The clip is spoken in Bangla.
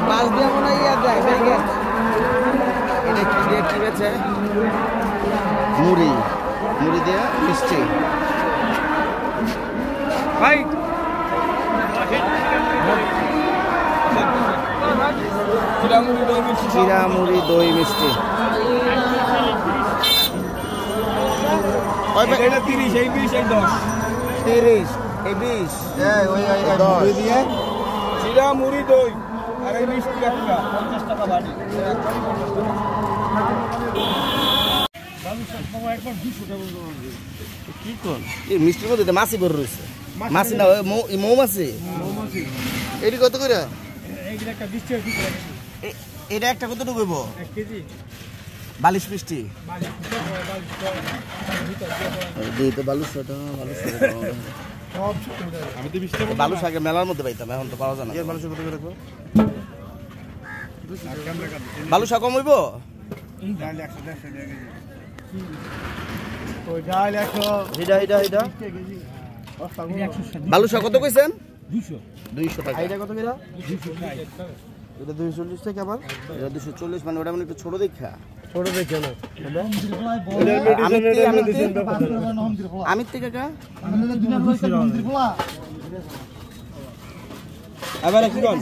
বাস দিয়ে মনে হয় কি বেছে মুড়ি মুড়ি দিয়ে মিষ্টি ভাই চিরা মুড়ি দই মিষ্টি 30 এই 20 এই 10 30 এই 20 ওই 10 দিয়ে চিরা মুড়ি দই আর এই মিষ্টি একটা 50 টাকা বাড়ি কি কোন এই মিষ্টির মধ্যে মাছি ভরে রয়েছে মাছি না মৌমাছি এটি কত করে এইটা একটা 20 টাকা এটা একটা কত ডুবব 1 কেজি বালিশ মিষ্টি দিই তো বালুশ আমি তো 20 টাকা বালুশ আগে মেলার মধ্যে পাইতাম এখন তো পাওয়া যায় না এর বালুশ কত করে রাখবো বালুশ কম হইব ডাল 100 টাকা ওই ডাল 100 এটা বালুশ কত কইছেন 200 টাকা এটা কত করে 260 এটা 240 টাকা আবার এটা 240 মানে ওটা মানে একটু ছোট দেখা না আমি থেকে কাকা আবার কি কোন